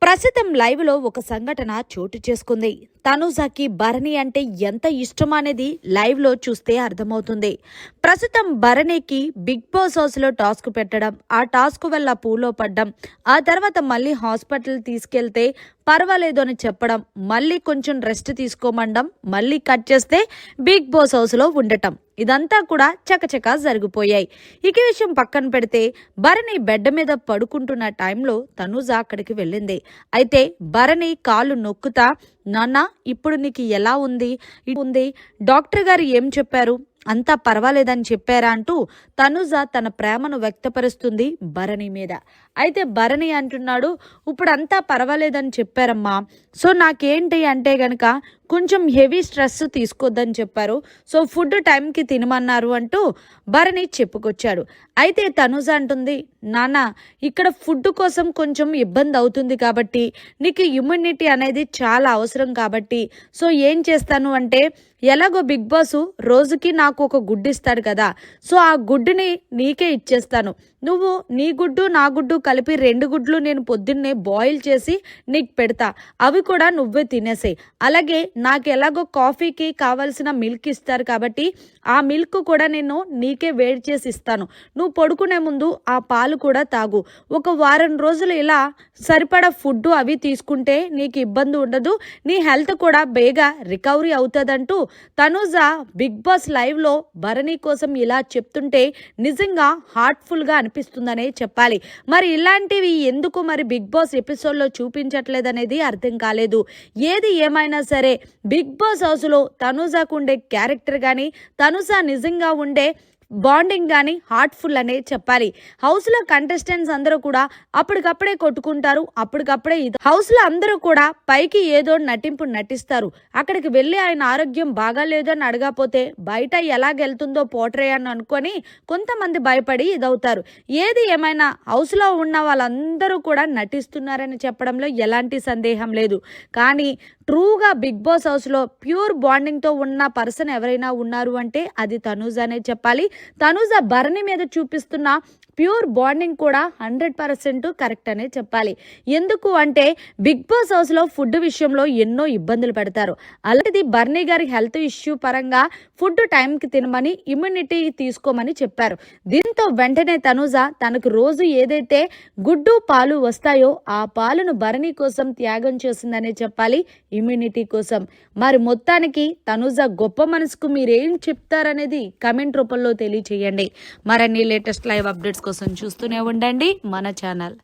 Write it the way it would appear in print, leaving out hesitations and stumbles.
ప్రస్తుతం లైవ్ లో ఒక సంఘటన చోటు చేసుకుంది. తనుజాకి భరణి అంటే ఎంత ఇష్టం అనేది లైవ్ లో చూస్తే అర్థమవుతుంది. ప్రస్తుతం భరణికి బిగ్ బాస్ హౌస్ లో టాస్క్ పెట్టడం, ఆ టాస్క్ వల్ల పూలో పడ్డం, ఆ తర్వాత మళ్ళీ హాస్పిటల్ తీసుకెళ్తే పర్వాలేదు అని చెప్పడం, మళ్ళీ కొంచెం రెస్ట్ తీసుకోమండం, మళ్ళీ కట్ చేస్తే బిగ్ బాస్ హౌస్ లో ఉండటం, ఇదంతా కూడా చకచకా జరిగిపోయాయి. ఇక విషయం పక్కన పెడితే భరణి బెడ్ మీద పడుకుంటున్న టైంలో తనుజ అక్కడికి వెళ్ళింది. అయితే భరణి కాలు నొక్కుతా, నాన్న ఇప్పుడు నీకు ఎలా ఉంది, డాక్టర్ గారు ఏం చెప్పారు, అంతా పర్వాలేదని చెప్పారా అంటూ తనుజ తన ప్రేమను వ్యక్తపరుస్తుంది భరణి మీద. అయితే భరణి అంటున్నాడు, ఇప్పుడు అంతా పర్వాలేదని చెప్పారమ్మా, సో నాకేంటి అంటే గనక కొంచెం హెవీ స్ట్రెస్ తీసుకోద్దని చెప్పారు, సో ఫుడ్ టైంకి తినమన్నారు అంటూ భరణి చెప్పుకొచ్చాడు. అయితే తనుజ అంటుంది, నాన్న ఇక్కడ ఫుడ్ కోసం కొంచెం ఇబ్బంది అవుతుంది కాబట్టి, నీకు ఇమ్యూనిటీ అనేది చాలా అవసరం కాబట్టి, సో ఏం చేస్తాను అంటే ఎలాగో బిగ్ బాస్ రోజుకి నాకు ఒక గుడ్డు ఇస్తాడు కదా, సో ఆ గుడ్డుని నీకే ఇచ్చేస్తాను, నువ్వు నీ గుడ్డు నా గుడ్డు కలిపి 2 గుడ్లు నేను పొద్దున్నే బాయిల్ చేసి నీకు పెడతా, అవి కూడా నువ్వే తినేసేయి. అలాగే నాకు ఎలాగో కాఫీకి కావాల్సిన మిల్క్ ఇస్తారు కాబట్టి ఆ మిల్క్ కూడా నేను నీకే వేడి చేసి ఇస్తాను, నువ్వు పడుకునే ముందు ఆ పాలు కూడా తాగు. ఒక వారం రోజులు ఇలా సరిపడా ఫుడ్ అవి తీసుకుంటే నీకు ఇబ్బంది ఉండదు, నీ హెల్త్ కూడా బేగా రికవరీ అవుతుందంటూ తనుజ బిగ్ బాస్ లైవ్ లో భరణి కోసం ఇలా చెప్తుంటే నిజంగా హార్ట్ఫుల్ గా అనిపిస్తుందనే చెప్పాలి. మరి ఇలాంటివి ఎందుకు మరి బిగ్ బాస్ ఎపిసోడ్ లో చూపించట్లేదనేది అర్థం కాలేదు. ఏది ఏమైనా సరే బిగ్ బాస్ హౌస్ లో తనుజకు ఉండే క్యారెక్టర్ కానీ, తనుజ నిజంగా ఉండే బాండింగ్ కానీ హార్ట్ఫుల్ అనే చెప్పాలి. హౌస్ లో కంటెస్టెంట్స్ అందరూ కూడా అప్పటికప్పుడే కొట్టుకుంటారు, అప్పటికప్పుడే హౌస్ లో అందరూ కూడా పైకి ఏదో నటింపు నటిస్తారు, అక్కడికి వెళ్ళి ఆయన ఆరోగ్యం బాగాలేదు అని అడగపోతే బయట ఎలాగెళ్తుందో పోట్రే అని అనుకొని కొంతమంది భయపడి ఇదవుతారు. ఏది ఏమైనా హౌస్ లో ఉన్న వాళ్ళందరూ కూడా నటిస్తున్నారని చెప్పడంలో ఎలాంటి సందేహం లేదు. కానీ ట్రూగా బిగ్ బాస్ హౌస్ లో ప్యూర్ బాండింగ్ తో ఉన్న పర్సన్ ఎవరైనా ఉన్నారు అంటే అది తనుజ అనే చెప్పాలి. తనుజ భరణి మీద చూపిస్తున్న ప్యూర్ బాండింగ్ కూడా 100% కరెక్ట్ అనే చెప్పాలి. ఎందుకు అంటే బిగ్ బాస్ హౌస్ లో ఫుడ్ విషయంలో ఎన్నో ఇబ్బందులు పెడతారు. అలాంటిది భరణి గారి హెల్త్ ఇష్యూ పరంగా ఫుడ్ టైంకి తినమని, ఇమ్యూనిటీ తీసుకోమని చెప్పారు. దీంతో వెంటనే తనుజ తనకు రోజు ఏదైతే గుడ్డు పాలు వస్తాయో ఆ పాలను భరణి కోసం త్యాగం చేసిందనే చెప్పాలి, ఇమ్యూనిటీ కోసం. మరి మొత్తానికి తనుజ గొప్ప మనసుకు మీరేం చెప్తారనేది కమెంట్ రూపంలో తెలియచేయండి. మరిన్ని లేటెస్ట్ లైవ్ అప్డేట్స్ కోసం చూస్తూనే ఉండండి మన ఛానల్.